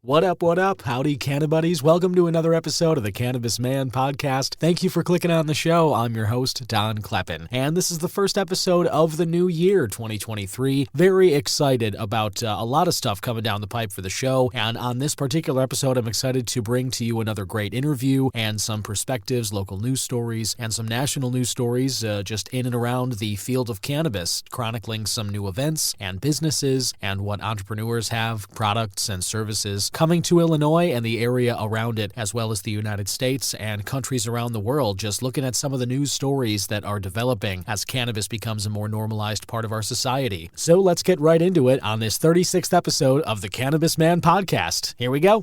What up, what up? Howdy, Cannabuddies. Welcome to another episode of the Cannabis Man podcast. Thank you for clicking on the show. I'm your host, Don Kleppen, and this is the first episode of the new year, 2023. Very excited about a lot of stuff coming down the pipe for the show, and on this particular episode, I'm excited to bring to you another great interview and some perspectives, local news stories, and some national news stories just in and around the field of cannabis, chronicling some new events and businesses and what entrepreneurs have, products and services coming to Illinois and the area around it, as well as the United States and countries around the world, just looking at some of the news stories that are developing as cannabis becomes a more normalized part of our society. So let's get right into it on this 36th episode of the Cannabis Man podcast. Here we go.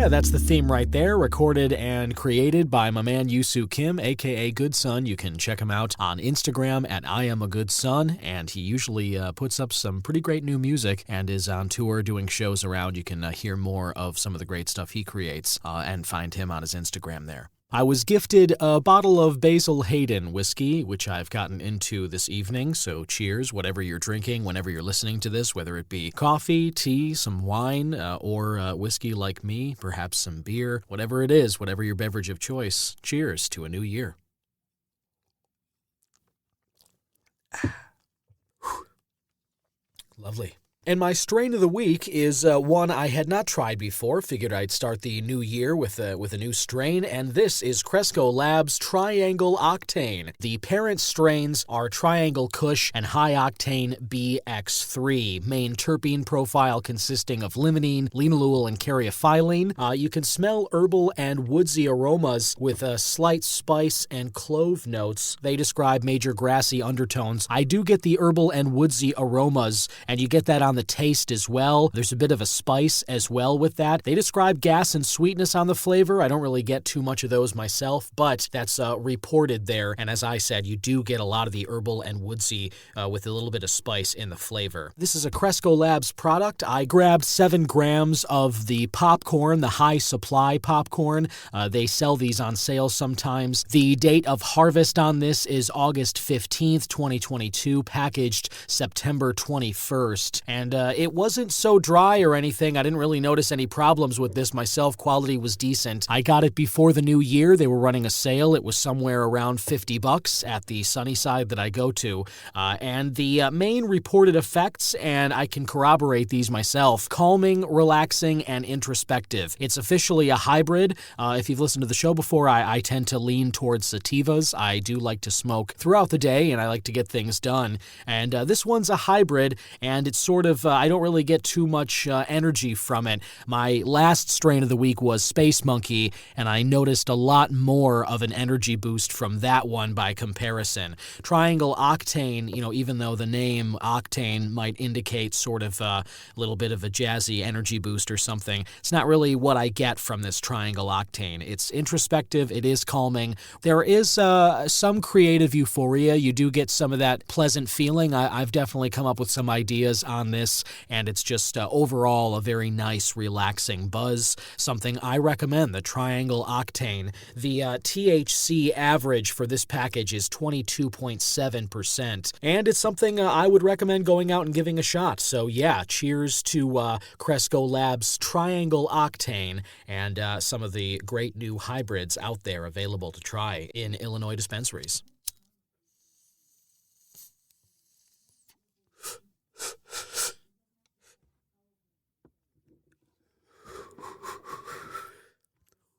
That's the theme right there, recorded and created by my man Yusu Kim, aka Good Son. You can check him out on Instagram at I Am a Good Son, and he usually puts up some pretty great new music and is on tour doing shows around. You can hear more of some of the great stuff he creates and find him on his Instagram there. I was gifted a bottle of Basil Hayden whiskey, which I've gotten into this evening, so cheers, whatever you're drinking, whenever you're listening to this, whether it be coffee, tea, some wine, or whiskey like me, perhaps some beer, whatever it is, whatever your beverage of choice, cheers to a new year. Lovely. And my strain of the week is one I had not tried before. Figured I'd start the new year with a new strain, and this is Cresco Labs Triangle Octane. The parent strains are Triangle Kush and High Octane BX3. Main terpene profile consisting of limonene, linalool, and caryophyllene. You can smell herbal and woodsy aromas with a slight spice and clove notes. They describe major grassy undertones. I do get the herbal and woodsy aromas, and you get that on the taste as well. There's a bit of a spice as well with that. They describe gas and sweetness on the flavor. I don't really get too much of those myself, but that's reported there. And as I said, you do get a lot of the herbal and woodsy with a little bit of spice in the flavor. This is a Cresco Labs product. I grabbed 7 grams of the popcorn, the high supply popcorn. They sell these on sale sometimes. The date of harvest on this is August 15th, 2022, packaged September 21st. And it wasn't so dry or anything. I didn't really notice any problems with this myself. Quality was decent. I got it before the new year. They were running a sale. It was somewhere around $50 at the Sunnyside that I go to. And the main reported effects, and I can corroborate these myself, calming, relaxing, and introspective. It's officially a hybrid. If you've listened to the show before, I tend to lean towards sativas. I do like to smoke throughout the day, and I like to get things done. And this one's a hybrid, and it's sort of, I don't really get too much energy from it. My last strain of the week was Space Monkey, and I noticed a lot more of an energy boost from that one by comparison. Triangle Octane, even though the name Octane might indicate sort of a little bit of a jazzy energy boost or something, it's not really what I get from this Triangle Octane. It's introspective, it is calming. There is some creative euphoria. You do get some of that pleasant feeling. I've definitely come up with some ideas on this, and it's just overall a very nice, relaxing buzz. Something I recommend, the Triangle Octane. The THC average for this package is 22.7%, and it's something I would recommend going out and giving a shot. So yeah, cheers to Cresco Labs Triangle Octane and some of the great new hybrids out there available to try in Illinois dispensaries.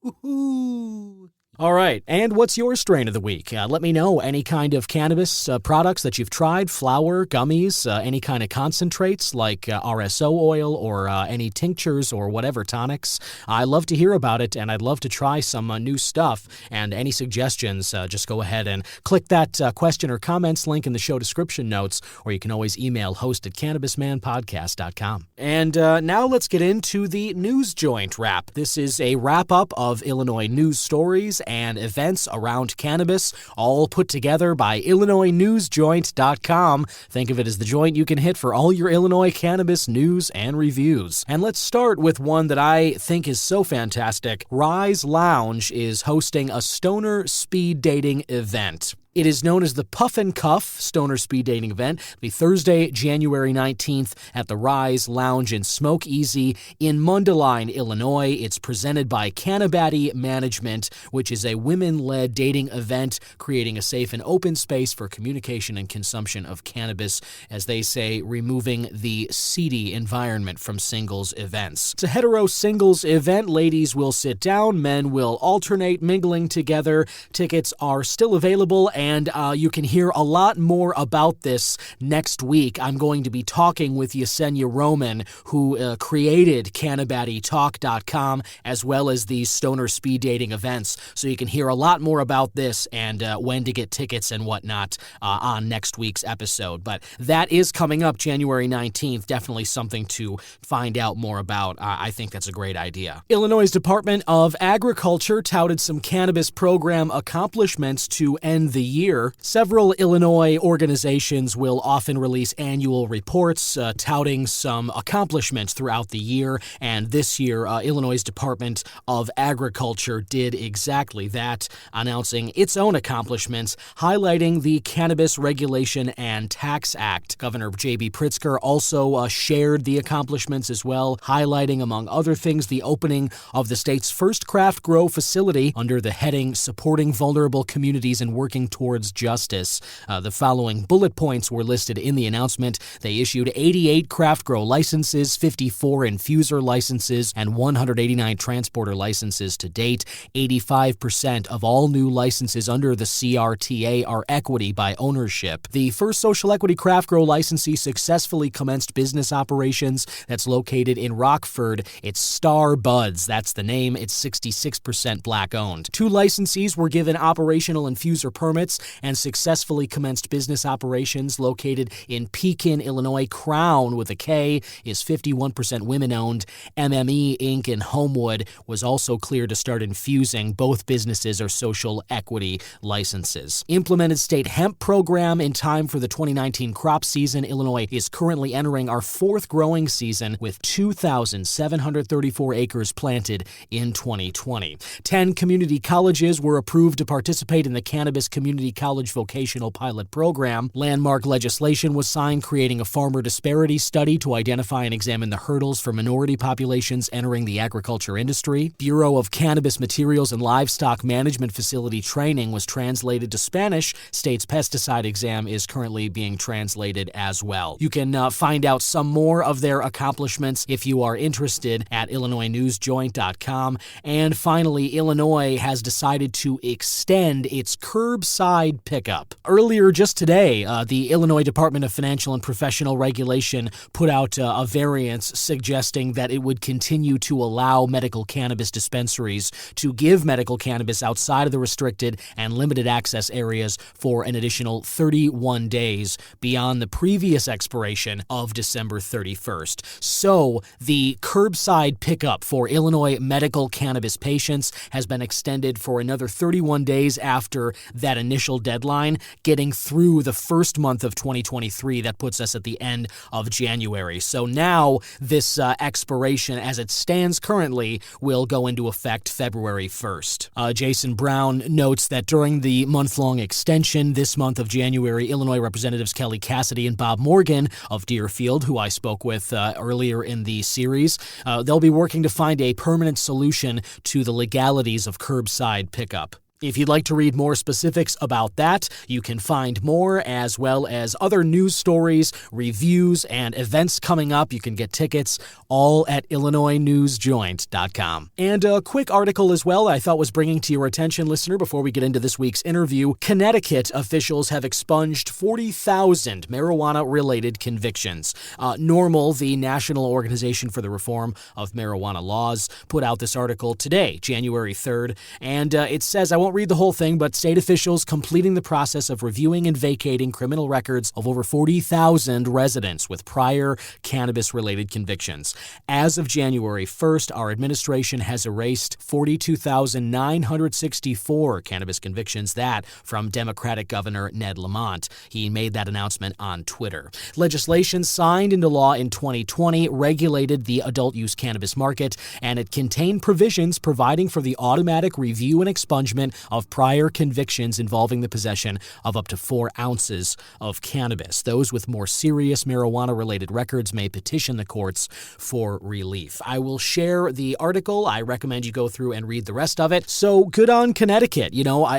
Woohoo! All right, and what's your strain of the week? Let me know any kind of cannabis products that you've tried, flower, gummies, any kind of concentrates like RSO oil or any tinctures or whatever, tonics. I love to hear about it, and I'd love to try some new stuff. And any suggestions, just go ahead and click that question or comments link in the show description notes, or you can always email host@cannabismanpodcast.com. And now let's get into the News Joint wrap. This is a wrap-up of Illinois news stories and events around cannabis, all put together by IllinoisNewsJoint.com. Think of it as the joint you can hit for all your Illinois cannabis news and reviews. And let's start with one that I think is so fantastic. Rise Lounge is hosting a stoner speed dating event. It is known as the Puff and Cuff Stoner Speed Dating Event. It'll be Thursday, January 19th at the Rise Lounge in Smoke Easy in Mundelein, Illinois. It's presented by Cannabis Management, which is a women-led dating event creating a safe and open space for communication and consumption of cannabis, as they say, removing the seedy environment from singles events. It's a hetero singles event. Ladies will sit down, men will alternate mingling together. Tickets are still available, and you can hear a lot more about this next week. I'm going to be talking with Yesenia Roman, who created CannabisTalk.com, as well as these stoner speed dating events. So you can hear a lot more about this and when to get tickets and whatnot on next week's episode. But that is coming up January 19th. Definitely something to find out more about. I think that's a great idea. Illinois' Department of Agriculture touted some cannabis program accomplishments to end the year. Several Illinois organizations will often release annual reports touting some accomplishments throughout the year, and this year, Illinois' Department of Agriculture did exactly that, announcing its own accomplishments, highlighting the Cannabis Regulation and Tax Act. Governor J.B. Pritzker also shared the accomplishments as well, highlighting, among other things, the opening of the state's first craft grow facility under the heading Supporting Vulnerable Communities and Working Towards Justice. The following bullet points were listed in the announcement. They issued 88 craft grow licenses, 54 infuser licenses, and 189 transporter licenses to date. 85% of all new licenses under the CRTA are equity by ownership. The first social equity craft grow licensee successfully commenced business operations. That's located in Rockford. It's Star Buds. That's the name. It's 66% black owned. 2 licensees were given operational infuser permits and successfully commenced business operations located in Pekin, Illinois. Crown, with a K, is 51% women-owned. MME Inc. in Homewood was also cleared to start infusing. Both businesses are social equity licenses. Implemented state hemp program in time for the 2019 crop season. Illinois is currently entering our 4th growing season with 2,734 acres planted in 2020. 10 community colleges were approved to participate in the Cannabis Community College Vocational Pilot Program. Landmark legislation was signed creating a farmer disparity study to identify and examine the hurdles for minority populations entering the agriculture industry. Bureau of Cannabis Materials and Livestock Management Facility training was translated to Spanish. State's pesticide exam is currently being translated as well. You can find out some more of their accomplishments if you are interested at IllinoisNewsJoint.com. And finally, Illinois has decided to extend its curbside pickup. Earlier just today, the Illinois Department of Financial and Professional Regulation put out a variance suggesting that it would continue to allow medical cannabis dispensaries to give medical cannabis outside of the restricted and limited access areas for an additional 31 days beyond the previous expiration of December 31st. So the curbside pickup for Illinois medical cannabis patients has been extended for another 31 days after that initial deadline, getting through the first month of 2023. That puts us at the end of January. So now this expiration, as it stands currently, will go into effect February 1st. Jason Brown notes that during the month-long extension this month of January, Illinois Representatives Kelly Cassidy and Bob Morgan of Deerfield, who I spoke with earlier in the series, they'll be working to find a permanent solution to the legalities of curbside pickup. If you'd like to read more specifics about that, you can find more as well as other news stories, reviews, and events coming up. You can get tickets all at IllinoisNewsJoint.com. And a quick article as well I thought was bringing to your attention, listener, before we get into this week's interview. Connecticut officials have expunged 40,000 marijuana-related convictions. NORML, the National Organization for the Reform of Marijuana Laws, put out this article today, January 3rd, and it says, I won't read the whole thing, but state officials completing the process of reviewing and vacating criminal records of over 40,000 residents with prior cannabis-related convictions. As of January 1st, our administration has erased 42,964 cannabis convictions, that from Democratic Governor Ned Lamont. He made that announcement on Twitter. Legislation signed into law in 2020 regulated the adult-use cannabis market, and it contained provisions providing for the automatic review and expungement of prior convictions involving the possession of up to 4 ounces of cannabis. Those with more serious marijuana-related records may petition the courts for relief. I will share the article. I recommend you go through and read the rest of it. So good on Connecticut.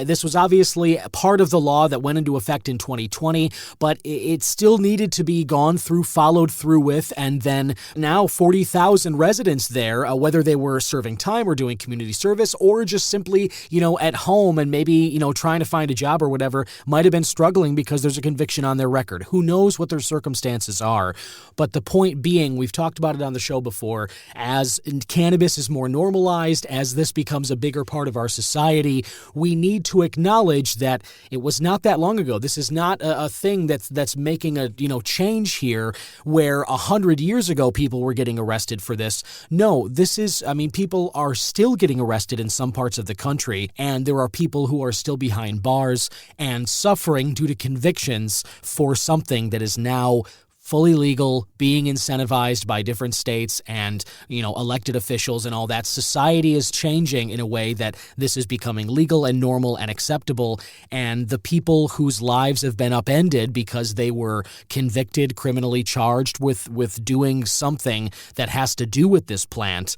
This was obviously part of the law that went into effect in 2020, but it still needed to be gone through, followed through with, and then now 40,000 residents there, whether they were serving time or doing community service or just simply, at home and maybe, trying to find a job or whatever, might have been struggling because there's a conviction on their record. Who knows what their circumstances are? But the point being, we've talked about it on the show before, as cannabis is more normalized, as this becomes a bigger part of our society, we need to acknowledge that it was not that long ago. This is not a thing that's making a, change here where 100 years ago people were getting arrested for this. No, this is, people are still getting arrested in some parts of the country, and there are people who are still behind bars and suffering due to convictions for something that is now fully legal, being incentivized by different states and, elected officials and all that. Society is changing in a way that this is becoming legal and normal and acceptable. And the people whose lives have been upended because they were convicted, criminally charged with doing something that has to do with this plant,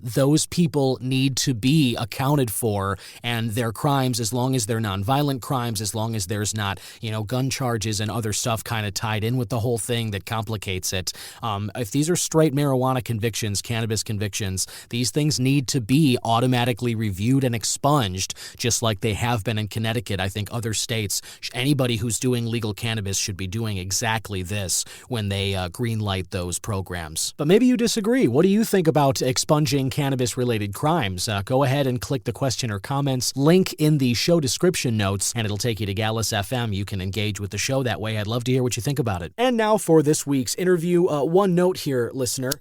those people need to be accounted for, and their crimes, as long as they're nonviolent crimes, as long as there's not, gun charges and other stuff kind of tied in with the whole thing that complicates it. If these are straight marijuana convictions, cannabis convictions, these things need to be automatically reviewed and expunged, just like they have been in Connecticut. I think other states, anybody who's doing legal cannabis should be doing exactly this when they greenlight those programs. But maybe you disagree. What do you think about expunging cannabis-related crimes? Go ahead and click the question or comments link in the show description notes, and it'll take you to Gallus FM. You can engage with the show that way. I'd love to hear what you think about it. And now for this week's interview, one note here, listener.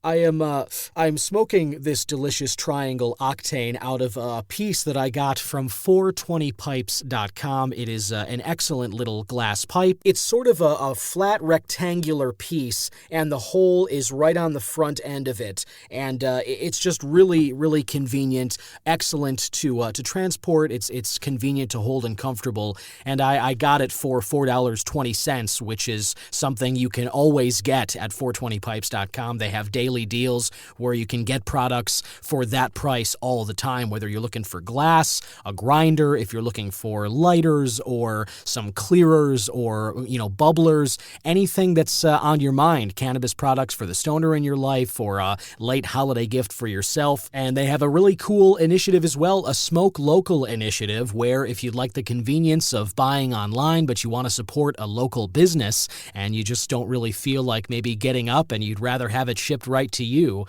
I'm smoking this delicious triangle octane out of a piece that I got from 420pipes.com. It is an excellent little glass pipe. It's sort of a flat rectangular piece, and the hole is right on the front end of it. And it's just really, really convenient, excellent to transport. It's convenient to hold and comfortable. And I got it for $4.20, which is something you can always get at 420pipes.com. They have daily deals where you can get products for that price all the time, whether you're looking for glass, a grinder, if you're looking for lighters or some clearers or, bubblers, anything that's on your mind, cannabis products for the stoner in your life or a late holiday gift for yourself. And they have a really cool initiative as well, a Smoke Local initiative, where if you'd like the convenience of buying online, but you want to support a local business and you just don't really feel like maybe getting up and you'd rather have it shipped right to you,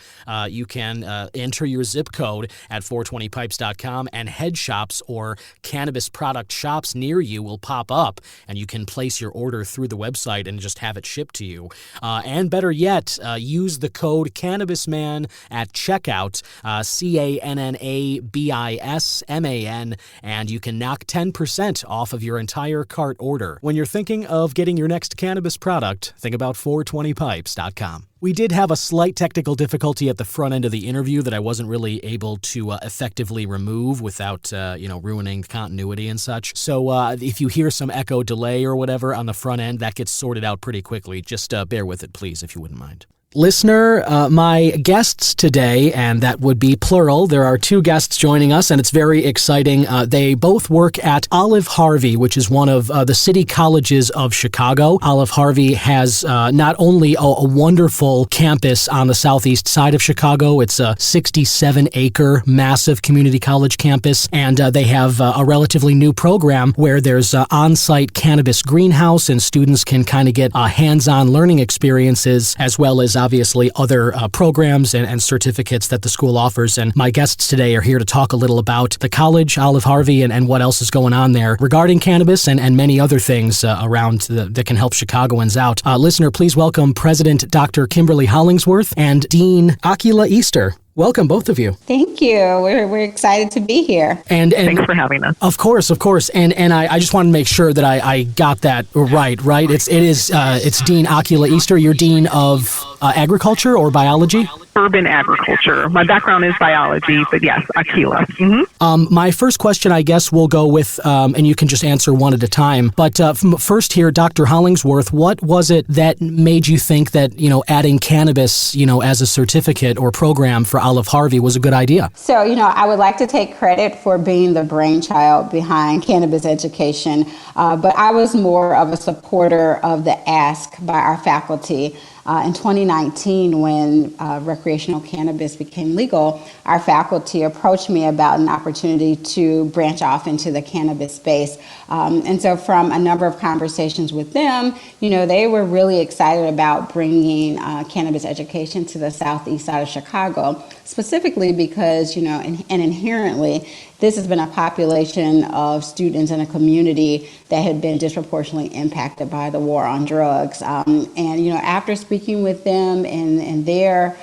you can enter your zip code at 420pipes.com, and head shops or cannabis product shops near you will pop up, and you can place your order through the website and just have it shipped to you. And better yet, use the code CannabisMan at checkout, CANNABISMAN, and you can knock 10% off of your entire cart order. When you're thinking of getting your next cannabis product, think about 420pipes.com. We did have a slight technical difficulty at the front end of the interview that I wasn't really able to effectively remove without, ruining continuity and such. So if you hear some echo delay or whatever on the front end, that gets sorted out pretty quickly. Just bear with it, please, if you wouldn't mind. Listener, my guests today, and that would be plural, there are two guests joining us, and it's very exciting. They both work at Olive Harvey, which is one of the city colleges of Chicago. Olive Harvey has not only a wonderful campus on the southeast side of Chicago, it's a 67-acre massive community college campus, and they have a relatively new program where there's an on-site cannabis greenhouse, and students can kind of get hands-on learning experiences, as well as obviously other programs and certificates that the school offers. And my guests today are here to talk a little about the college, Olive Harvey, and what else is going on there regarding cannabis and many other things around that can help Chicagoans out. Listener, please welcome President Dr. Kimberly Hollingsworth and Dean Akila Easter. Welcome, both of you. Thank you. We're excited to be here. And thanks for having us. Of course. And I just want to make sure that I got that right? It's Dean Akila Easter. You're Dean of Agriculture or Biology? Urban agriculture. My background is biology, but yes, Akila. Mm-hmm. My first question, I guess, will go with, and you can just answer one at a time. But first here, Dr. Hollingsworth, what was it that made you think that, adding cannabis, as a certificate or program for Olive Harvey was a good idea? So, I would like to take credit for being the brainchild behind cannabis education, but I was more of a supporter of the ask by our faculty. In 2019, when recreational cannabis became legal, our faculty approached me about an opportunity to branch off into the cannabis space. And so from a number of conversations with them, they were really excited about bringing cannabis education to the southeast side of Chicago, specifically because, and inherently, this has been a population of students in a community that had been disproportionately impacted by the war on drugs. After speaking with them and their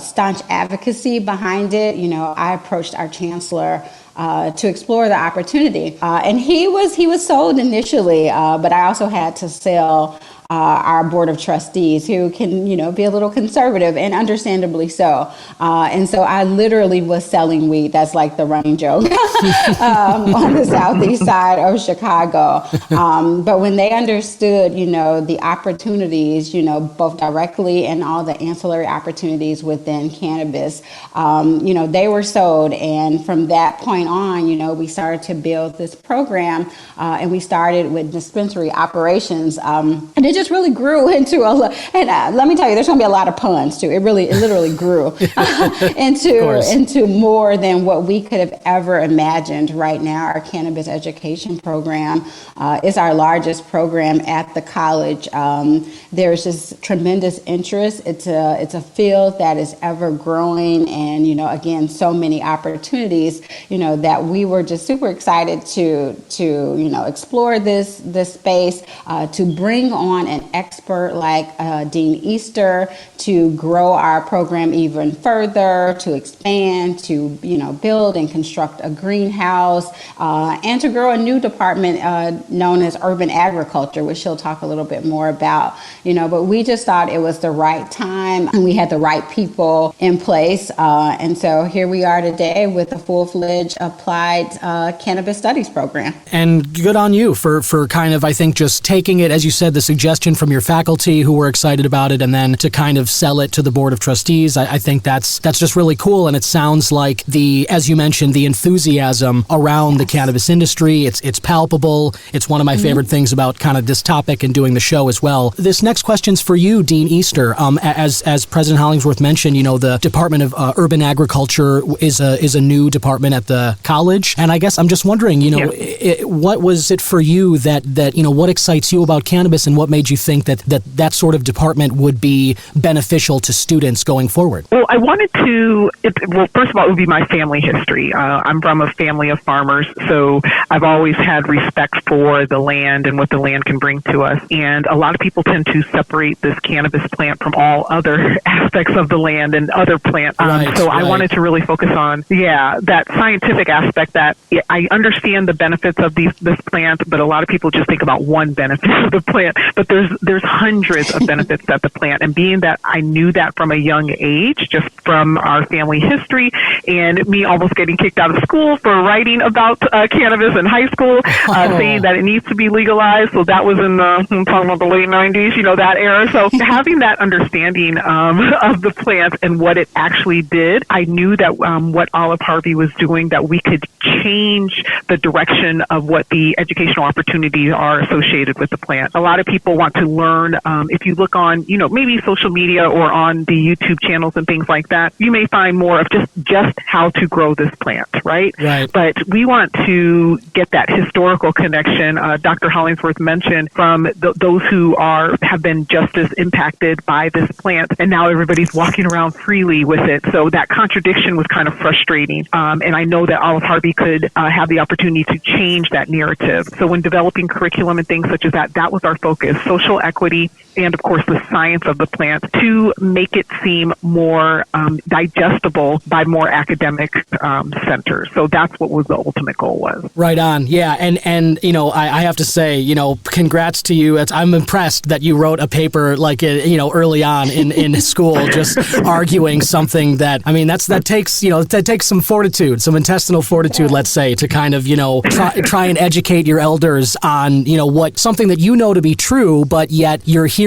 staunch advocacy behind it, I approached our chancellor to explore the opportunity. And he was sold initially, but I also had to sell our board of trustees, who can, be a little conservative, and understandably so. And so I literally was selling weed. That's like the running joke on the southeast side of Chicago. But when they understood, the opportunities, both directly and all the ancillary opportunities within cannabis, they were sold. And from that point on, we started to build this program, and we started with dispensary operations. And it just really grew into and let me tell you, there's going to be a lot of puns too. It literally grew into more than what we could have ever imagined. Right now, our cannabis education program is our largest program at the college. There's just tremendous interest. It's a field that is ever growing, and again, so many opportunities. That we were just super excited to explore this space, to bring on an expert like Dean Easter to grow our program even further, to expand, to build and construct a greenhouse, and to grow a new department known as urban agriculture, which she'll talk a little bit more about. But we just thought it was the right time, and we had the right people in place, and so here we are today with a full-fledged applied cannabis studies program. And good on you for kind of, I think, just taking it, as you said, the suggestion from your faculty who were excited about it, and then to kind of sell it to the board of trustees. I think that's just really cool, and it sounds like as you mentioned, the enthusiasm around the cannabis industry. It's palpable. It's one of my favorite things about kind of this topic and doing the show as well. This next question's for you, Dean Easter. As President Hollingsworth mentioned, the Department of Urban Agriculture is a new department at the college, and I guess I'm just wondering, what was it for you that what excites you about cannabis, and what made you think that sort of department would be beneficial to students going forward? Well, I wanted to, first of all, it would be my family history. I'm from a family of farmers, so I've always had respect for the land and what the land can bring to us. And a lot of people tend to separate this cannabis plant from all other aspects of the land and other plants. I wanted to really focus on, that scientific scientific aspect that I understand the benefits of this plant, but a lot of people just think about one benefit of the plant. But there's hundreds of benefits that the plant, and being that I knew that from a young age, just from our family history, and me almost getting kicked out of school for writing about cannabis in high school, saying that it needs to be legalized. So that was in I'm talking about the late 90s, that era. So having that understanding of the plant and what it actually did, I knew that what Olive Harvey was doing, that we could change the direction of what the educational opportunities are associated with the plant. A lot of people want to learn. If you look on, maybe social media or on the YouTube channels and things like that, you may find more of just how to grow this plant, right? But we want to get that historical connection. Dr. Hollingsworth mentioned from those who have been just as impacted by this plant, and now everybody's walking around freely with it. So that contradiction was kind of frustrating. And I know that Olive Harvey could have the opportunity to change that narrative. So when developing curriculum and things such as that was our focus: social equity and, of course, the science of the plant, to make it seem more digestible by more academic centers. So that's what was the ultimate goal was. Right on. Yeah. And I have to say, congrats to you. I'm impressed that you wrote a paper like, early on in school, just arguing something that takes some fortitude, some intestinal fortitude, let's say, to kind of, try and educate your elders on, what something that to be true, but yet you're hearing,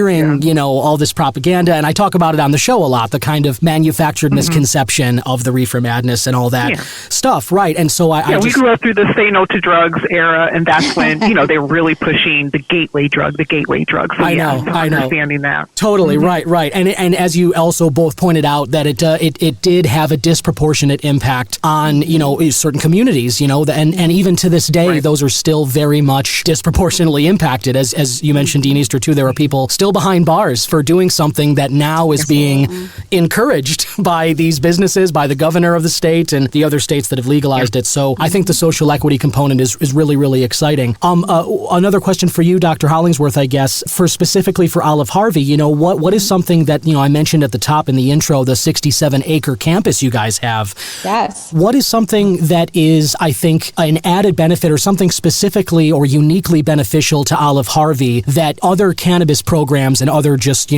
all this propaganda. And I talk about it on the show a lot, the kind of manufactured misconception of the reefer madness and all that stuff. Right. And so we grew up through the say no to drugs era. And that's when, they were really pushing the gateway drug. So I know. Understanding that. Totally. Right. And as you also both pointed out, that it did have a disproportionate impact on, certain communities, and even to this day, those are still very much disproportionately impacted. As you mentioned, Dean Easter, too, there are people still behind bars for doing something that now is being encouraged by these businesses, by the governor of the state and the other states that have legalized it. So I think the social equity component is really, really exciting. Another question for you, Dr. Hollingsworth, I guess, specifically for Olive Harvey, what is something that, I mentioned at the top in the intro, the 67-acre campus you guys have. Yes. What is something that is, I think, an added benefit or something specifically or uniquely beneficial to Olive Harvey that other cannabis programs and other just,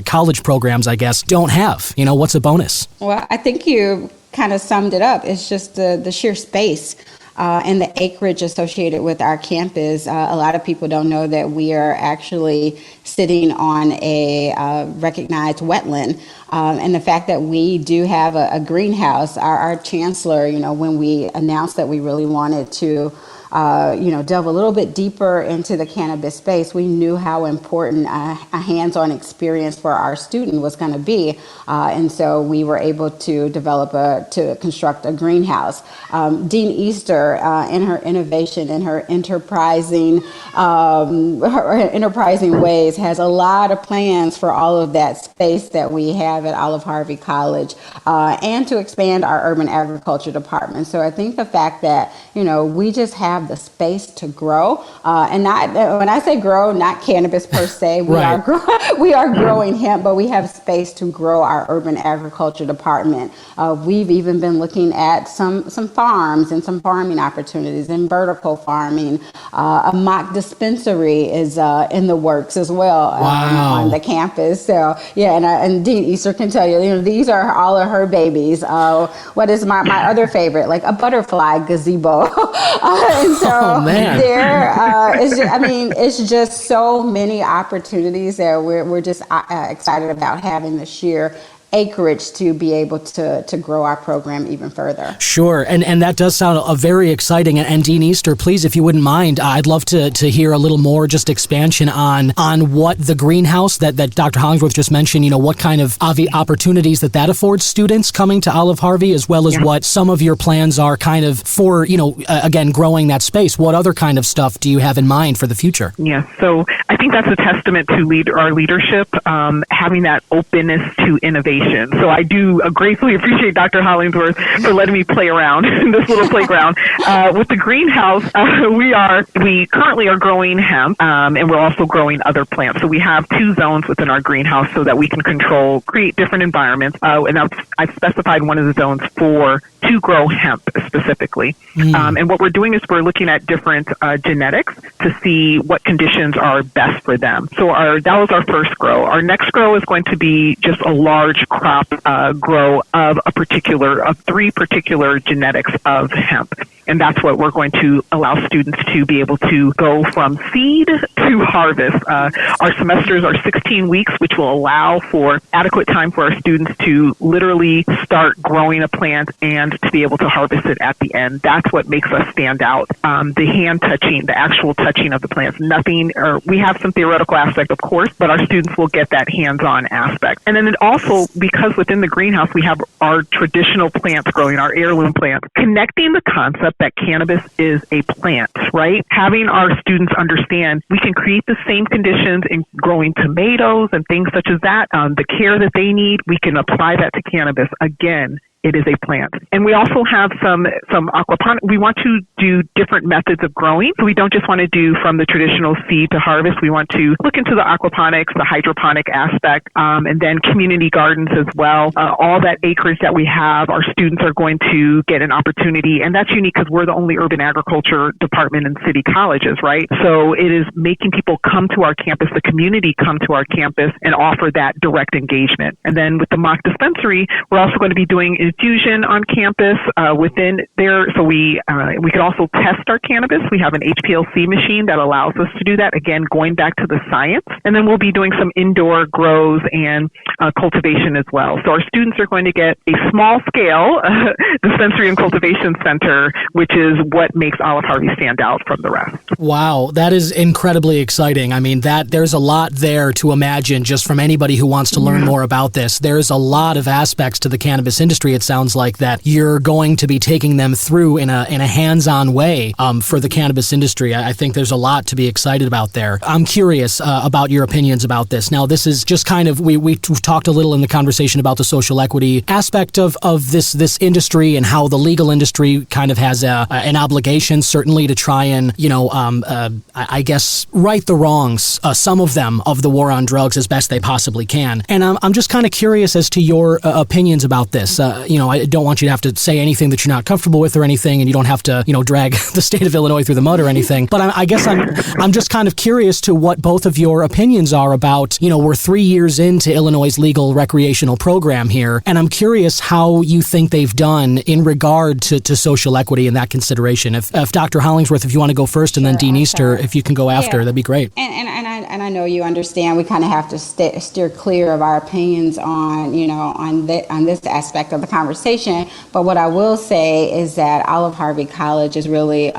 college programs, I guess, don't have? What's a bonus? Well, I think you kind of summed it up. It's just the sheer space and the acreage associated with our campus. A lot of people don't know that we are actually sitting on a recognized wetland. And the fact that we do have a greenhouse, our chancellor, when we announced that we really wanted to delve a little bit deeper into the cannabis space, we knew how important a hands-on experience for our student was going to be. And so we were able to to construct a greenhouse. Dean Easter, in her innovation and her enterprising ways, has a lot of plans for all of that space that we have at Olive Harvey College, and to expand our urban agriculture department. So I think the fact that, we just have the space to grow, and not, when I say grow, not cannabis per se, we are growing hemp, but we have space to grow our urban agriculture department. We've even been looking at some farms and some farming opportunities in vertical farming. A mock dispensary is in the works as well on the campus. So and Dean Easter can tell you, these are all of her babies. What is my other favorite? Like a butterfly gazebo. And so it's just so many opportunities that we're just excited about having the sheer acreage to be able to grow our program even further. Sure, and that does sound very exciting. And Dean Easter, please, if you wouldn't mind, I'd love to hear a little more just expansion on what the greenhouse that Dr. Hollingsworth just mentioned, what kind of opportunities that affords students coming to Olive Harvey, as well as what some of your plans are kind of for, again, growing that space. What other kind of stuff do you have in mind for the future? Yeah, so I think that's a testament to our leadership, having that openness to innovation. education. So I do gratefully appreciate Dr. Hollingsworth for letting me play around in this little playground. With the greenhouse, we currently are growing hemp, and we're also growing other plants. So we have 2 zones within our greenhouse so that we can create different environments. And I've specified one of the zones to grow hemp specifically. And what we're doing is we're looking at different genetics to see what conditions are best for them. So that was our first grow. Our next grow is going to be just a large crop grow of 3 particular genetics of hemp. And that's what we're going to allow students to be able to go from seed to harvest. Our semesters are 16 weeks, which will allow for adequate time for our students to literally start growing a plant and to be able to harvest it at the end. That's what makes us stand out. The hand touching, the actual touching of the plants. We have some theoretical aspect, of course, but our students will get that hands-on aspect. And then also, because within the greenhouse, we have our traditional plants growing, our heirloom plants, connecting the concept that cannabis is a plant, right? Having our students understand we can create the same conditions in growing tomatoes and things such as that, the care that they need, we can apply that to cannabis. Again, it is a plant. And we also have some aquaponics. We want to do different methods of growing. So we don't just want to do from the traditional seed to harvest. We want to look into the aquaponics, the hydroponic aspect, and then community gardens as well. All that acreage that we have, our students are going to get an opportunity. And that's unique because we're the only urban agriculture department in city colleges, right? So it is making people come to our campus, the community come to our campus and offer that direct engagement. And then with the mock dispensary, we're also going to be doing infusion on campus within there. So we can also test our cannabis. We have an HPLC machine that allows us to do that. Again, going back to the science. And then we'll be doing some indoor grows and cultivation as well. So our students are going to get a small scale dispensary and cultivation center, which is what makes Olive Harvey stand out from the rest. Wow, that is incredibly exciting. I mean, there's a lot there to imagine just from anybody who wants to learn more about this. There's a lot of aspects to the cannabis industry. It sounds like that you're going to be taking them through in a hands-on way for the cannabis industry. I think there's a lot to be excited about there. I'm curious about your opinions about this. Now, this is just kind of, we've talked a little in the conversation about the social equity aspect of this industry and how the legal industry kind of has an obligation certainly to try and, I guess, right the wrongs, some of them, of the war on drugs as best they possibly can. And I'm just kind of curious as to your opinions about this. I don't want you to have to say anything that you're not comfortable with or anything, and you don't have to, drag the state of Illinois through the mud or anything. But I guess I'm just kind of curious to what both of your opinions are about, we're 3 years into Illinois' legal recreational program here, and I'm curious how you think they've done in regard to social equity and that consideration. If Dr. Hollingsworth, if you want to go first, and then Dean Easter, if you can go after, that'd be great. And I know you understand we kind of have to steer clear of our opinions on this aspect of the conversation. But what I will say is that Olive Harvey College is really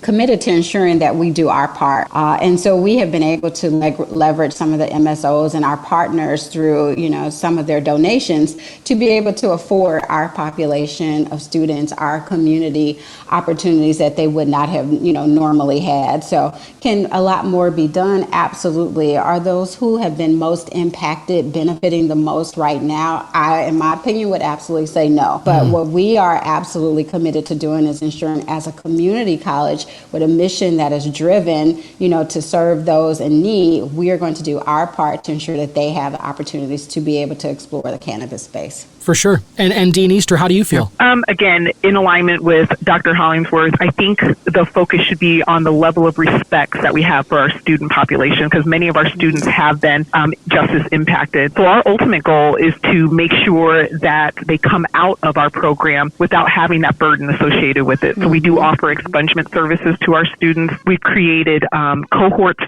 committed to ensuring that we do our part. And so we have been able to leverage some of the MSOs and our partners through, some of their donations to be able to afford our population of students, our community, opportunities that they would not have, normally had. So can a lot more be done? Absolutely. Are those who have been most impacted benefiting the most right now? I, in my opinion, would absolutely say no. But what we are absolutely committed to doing is ensuring as a community college with a mission that is driven, to serve those in need, we are going to do our part to ensure that they have the opportunities to be able to explore the cannabis space. For sure. And Dean Easter, how do you feel? Again, in alignment with Dr. Hollingsworth, I think the focus should be on the level of respect that we have for our student population, because many of our students have been just as impacted. So our ultimate goal is to make sure that they come out of our program without having that burden associated with it. So we do offer expungement services to our students. We've created cohorts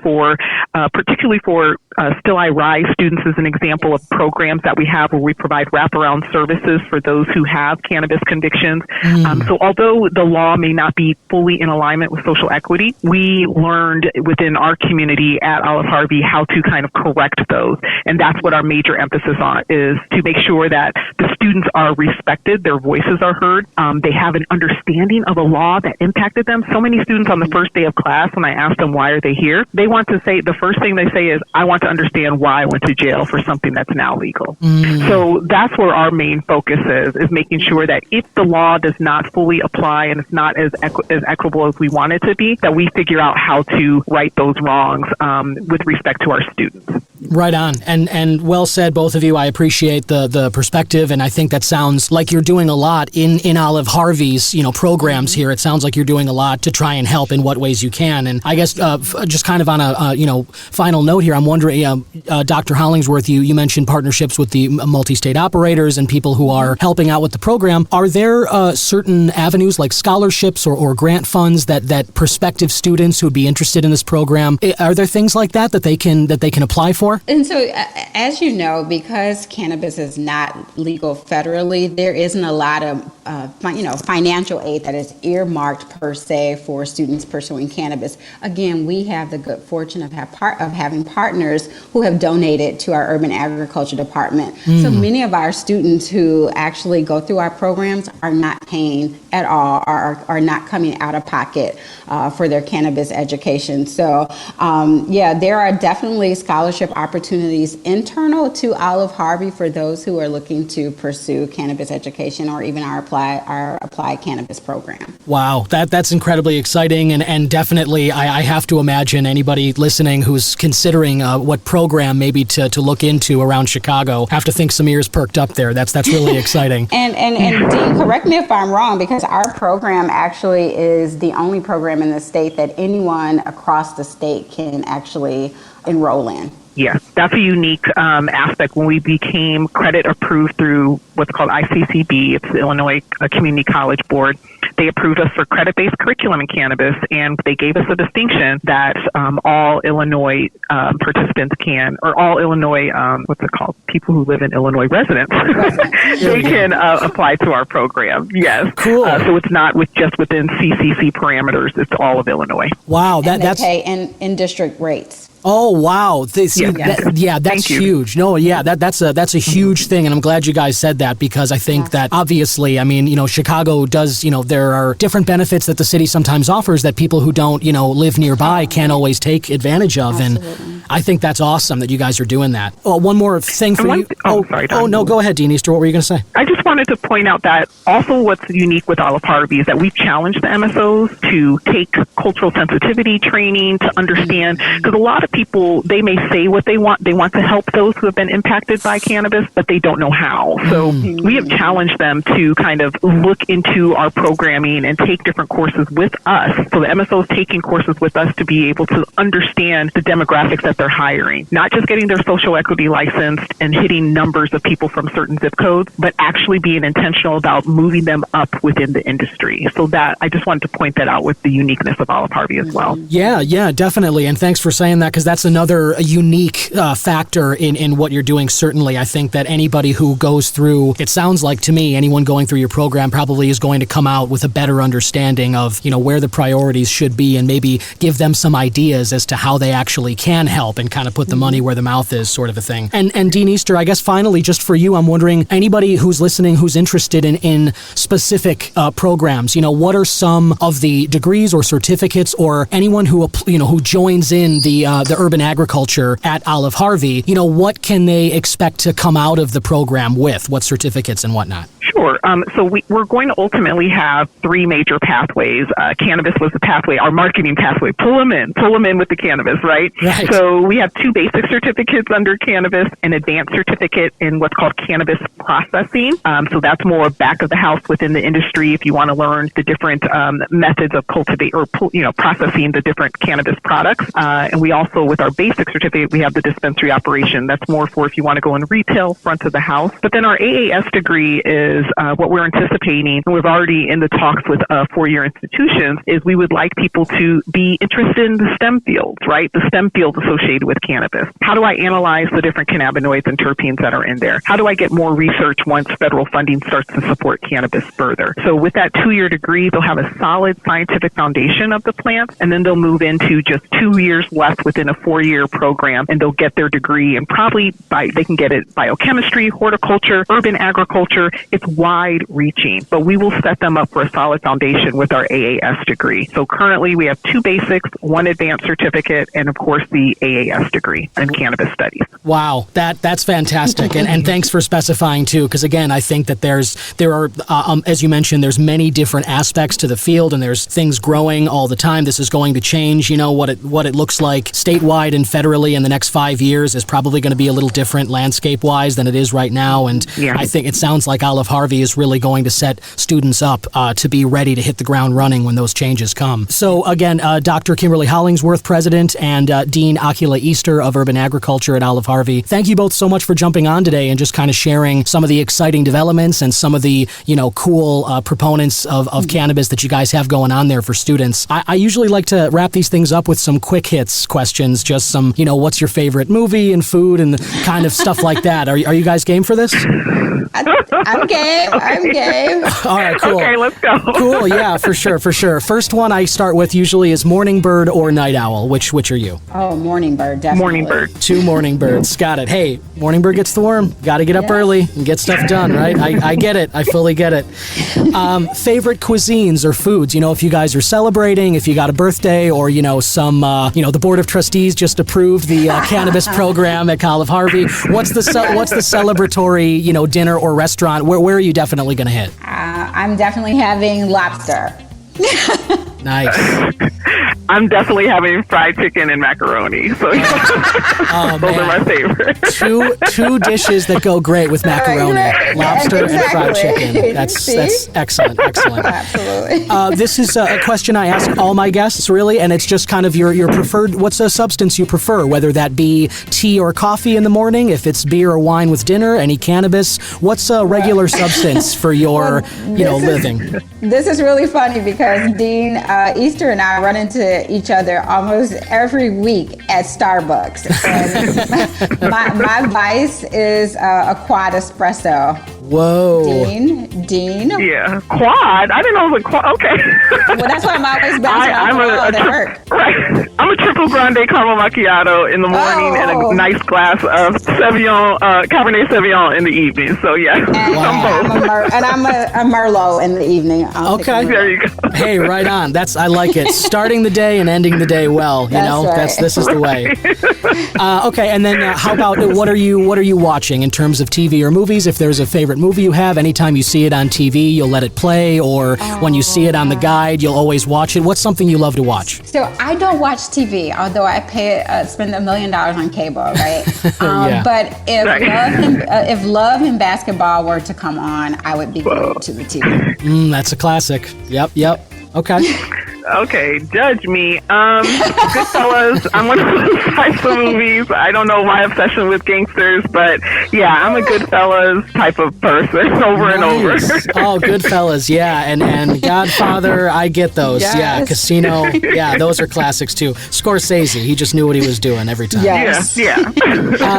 particularly for Still I Rise students as an example of programs that we have where we provide wraparound services for those who have cannabis convictions. So although the law may not be fully in alignment with social equity, we learned within our community at Olive Harvey how to kind of correct those. And that's what our major emphasis on is, to make sure that the students are respected, their voices are heard, they have an understanding of a law that impacted them. So many students on the first day of class, when I ask them why are they here, they want to say, the first thing they say is, I want to understand why I went to jail for something that's now legal. So that's where our main focus is making sure that if the law does not fully apply and it's not as equitable as we want it to be, that we figure out how to right those wrongs with respect to our students. Right on. And well said, both of you. I appreciate the perspective, and I think that sounds like you're doing a lot in Olive Harvey's, programs here. It sounds like you're doing a lot to try and help in what ways you can. And I guess just kind of on a final note here, I'm wondering, Dr. Hollingsworth, you mentioned partnerships with the multi-state operators and people who are helping out with the program. Are there certain avenues like scholarships or grant funds that prospective students who would be interested in this program, are there things like that they can apply for? And so, as you know, because cannabis is not legal federally, there isn't a lot of financial aid that is earmarked per se for students pursuing cannabis. Again, we have the good fortune of having partners who have donated to our urban agriculture department. So many of our students who actually go through our programs are not paying at all, or are not coming out of pocket for their cannabis education. So there are definitely scholarship opportunities internal to Olive Harvey for those who are looking to pursue cannabis education, or even our applied cannabis program. Wow, that's incredibly exciting, and definitely I have to imagine anybody listening who's considering what program maybe to look into around Chicago have to think some ears perked up there. That's really exciting. And Dean, correct me if I'm wrong, because our program actually is the only program in the state that anyone across the state can actually enroll in. Yes, that's a unique aspect. When we became credit approved through what's called ICCB, it's the Illinois Community College Board, they approved us for credit-based curriculum in cannabis, and they gave us a distinction that all Illinois participants can, or all Illinois, people who live in Illinois residents, they can apply to our program. Yes. Cool. So it's not just within CCC parameters, it's all of Illinois. Wow. That's pay in district rates. Oh, wow. That's huge. No, yeah, that's a huge thing. And I'm glad you guys said that, because I think that obviously, Chicago does, there are different benefits that the city sometimes offers that people who don't, live nearby can't always take advantage of. Absolutely. And I think that's awesome that you guys are doing that. Oh, one more thing for you. Sorry, Don. Oh, no, go ahead, Dean Easter. What were you going to say? I just wanted to point out that also what's unique with Olive Harvey is that we've challenged the MSOs to take cultural sensitivity training to understand, because a lot of people, they may say what they want to help those who have been impacted by cannabis, but they don't know how. So we have challenged them to kind of look into our programming and take different courses with us. So the MSO is taking courses with us to be able to understand the demographics that they're hiring, not just getting their social equity licensed and hitting numbers of people from certain zip codes, but actually being intentional about moving them up within the industry. So that, I just wanted to point that out with the uniqueness of Olive Harvey as well. Yeah, definitely. And thanks for saying that, because that's another unique factor in what you're doing. Certainly, I think that anybody who goes through, it sounds like to me, anyone going through your program probably is going to come out with a better understanding of, where the priorities should be, and maybe give them some ideas as to how they actually can help and kind of put the money where the mouth is, sort of a thing. And Dean Easter, I guess finally, just for you, I'm wondering, anybody who's listening who's interested in specific programs, what are some of the degrees or certificates, or anyone who joins in the urban agriculture at Olive Harvey, what can they expect to come out of the program with? What certificates and whatnot? Sure. So we're going to ultimately have three major pathways. Cannabis was the pathway, our marketing pathway. Pull them in with the cannabis, right? So we have two basic certificates under cannabis, an advanced certificate in what's called cannabis processing. So that's more back of the house within the industry if you want to learn the different methods of cultivate or processing the different cannabis products. And we also, with our basic certificate, we have the dispensary operation. That's more for if you want to go in retail, front of the house. But then our AAS degree is what we're anticipating, and we've already in the talks with four-year institutions, is we would like people to be interested in the STEM fields, right? The STEM fields associated associated with cannabis? How do I analyze the different cannabinoids and terpenes that are in there? How do I get more research once federal funding starts to support cannabis further? So with that 2-year degree, they'll have a solid scientific foundation of the plants, and then they'll move into just 2 years left within a 4-year program, and they'll get their degree, and probably they can get it biochemistry, horticulture, urban agriculture. It's wide reaching, but we will set them up for a solid foundation with our AAS degree. So currently we have 2 basics, 1 advanced certificate, and of course the AAS degree in cannabis studies. Wow, that's fantastic, and thanks for specifying too, because again, I think that there are, as you mentioned, there's many different aspects to the field, and there's things growing all the time. This is going to change. What it looks like statewide and federally in the next 5 years is probably going to be a little different landscape-wise than it is right now, and I think it sounds like Olive Harvey is really going to set students up to be ready to hit the ground running when those changes come. So again, Dr. Kimberly Hollingsworth, President, and Dean Akila Easter of Urban Agriculture at Olive Harvey, thank you both so much for jumping on today and just kind of sharing some of the exciting developments and some of the cool proponents of cannabis that you guys have going on there for students. I usually like to wrap these things up with some quick hits questions, just some, what's your favorite movie and food and kind of stuff like that. Are you guys game for this? I'm game. I'm game. All right, cool. Okay, let's go. Cool, yeah, for sure. First one I start with usually is morning bird or night owl. Which are you? Oh, morning bird, definitely. Morning bird. 2 morning birds. Got it. Hey, morning bird gets the worm. Got to get up early and get stuff done, right? I get it. I fully get it. Favorite cuisines or foods? If you guys are celebrating, if you got a birthday, or the board of trustees just approved the cannabis program at Olive Harvey. What's the celebratory dinner or restaurant? Where are you definitely going to hit? I'm definitely having lobster. Nice. I'm definitely having fried chicken and macaroni. So those are my favorites. Two dishes that go great with macaroni, Right. lobster Exactly. and fried chicken. That's excellent. Absolutely. This is a question I ask all my guests, really, and it's just kind of your preferred. What's a substance you prefer, whether that be tea or coffee in the morning, if it's beer or wine with dinner, any cannabis? What's a regular substance for your living? This is really funny because Dean Easter and I run into each other almost every week at Starbucks. And my vice is a quad espresso. Whoa. Dean? Yeah. Quad? I didn't know it was a quad. Okay. Well, that's why I'm always bouncing off right. I'm a triple grande caramel macchiato in the morning and a nice glass of Cabernet Sauvignon in the evening. So, yeah. And I'm a Merlot in the evening. Okay. There you go. Hey, right on. I like it. Starting the day and ending the day well. This is the way. Okay, and then how about what are you watching in terms of TV or movies? If there's a favorite movie you have, anytime you see it on TV, you'll let it play, or when you see it on the guide, you'll always watch it. What's something you love to watch? So I don't watch TV, although I spend $1 million on cable, right? But if Love and Basketball were to come on, I would be glued to the TV. That's a classic. Yep. Okay. Okay, judge me. Goodfellas, I'm one of those types of movies. I don't know my obsession with gangsters, but yeah, I'm a Goodfellas type of person over and over. Oh, Goodfellas, yeah. And Godfather, I get those. Yes. Yeah, Casino, yeah, those are classics too. Scorsese, he just knew what he was doing every time. Yes. Yeah.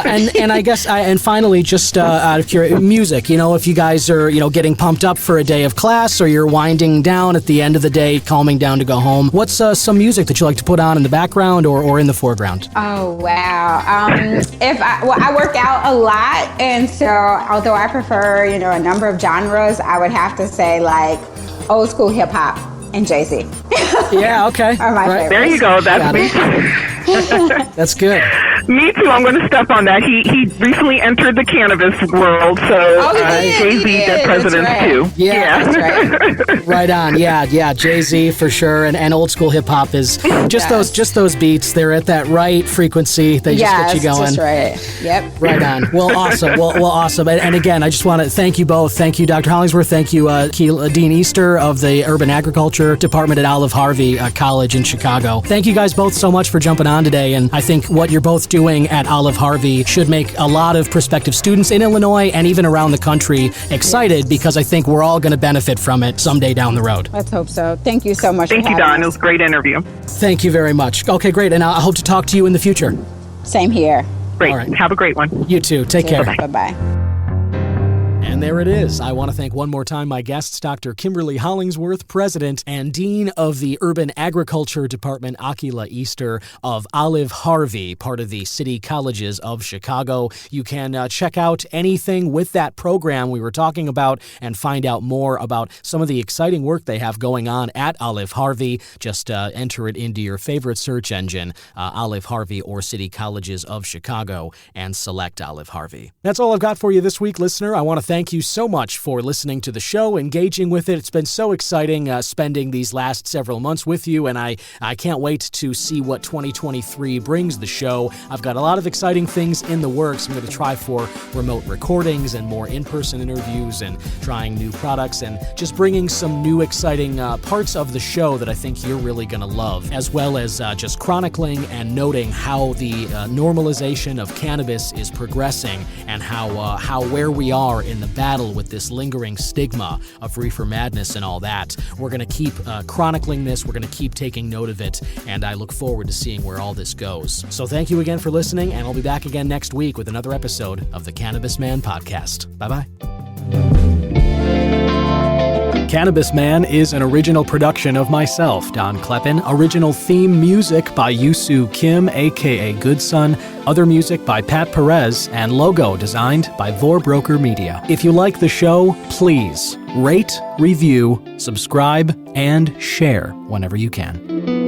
And I guess, and finally, just out of curiosity, music. If you guys are, getting pumped up for a day of class, or you're winding down at the end of the day, calming down to go home, what's some music that you like to put on in the background or in the foreground? Oh, wow. I work out a lot, and so although I prefer, a number of genres, I would have to say like old school hip hop and Jay-Z. Yeah, okay. Are my favorites. There you go. That's me. That's good. Me too. I'm going to step on that. He recently entered the cannabis world, so Jay-Z did presidents too. Yeah, that's right. Right on. Yeah, Jay-Z for sure, and old school hip hop is just those beats. They're at that right frequency. They just get you going. That's right. Yep. Right on. Well, awesome. Well, awesome. And again, I just want to thank you both. Thank you, Dr. Hollingsworth. Thank you, Dean Easter of the Urban Agriculture Department at Olive Harvey College in Chicago. Thank you guys both so much for jumping on today. And I think what you're both doing at Olive Harvey should make a lot of prospective students in Illinois and even around the country excited, because I think we're all going to benefit from it someday down the road. Let's hope so. Thank you so much. Thank you, Don. It was a great interview. Thank you very much. Okay, great. And I hope to talk to you in the future. Same here. Great. All right. Have a great one. You too. Take care. Bye-bye. And there it is. I want to thank one more time my guests, Dr. Kimberly Hollingsworth, President and Dean of the Urban Agriculture Department, Akila Easter, of Olive Harvey, part of the City Colleges of Chicago. You can check out anything with that program we were talking about and find out more about some of the exciting work they have going on at Olive Harvey. Just enter it into your favorite search engine, Olive Harvey or City Colleges of Chicago, and select Olive Harvey. That's all I've got for you this week, listener. I want to thank you so much for listening to the show, engaging with it. It's been so exciting spending these last several months with you, and I can't wait to see what 2023 brings the show. I've got a lot of exciting things in the works. I'm going to try for remote recordings and more in-person interviews and trying new products and just bringing some new exciting parts of the show that I think you're really going to love, as well as just chronicling and noting how the normalization of cannabis is progressing and how where we are in the battle with this lingering stigma of reefer madness and all that. We're going to keep chronicling this. We're going to keep taking note of it, and I look forward to seeing where all this goes. So thank you again for listening, and I'll be back again next week with another episode of the Cannabis Man Podcast. Bye-bye. Cannabis Man is an original production of myself, Don Kleppen. Original theme music by Yusu Kim, a.k.a. Goodson. Other music by Pat Perez, and logo designed by Vorbroker Media. If you like the show, please rate, review, subscribe, and share whenever you can.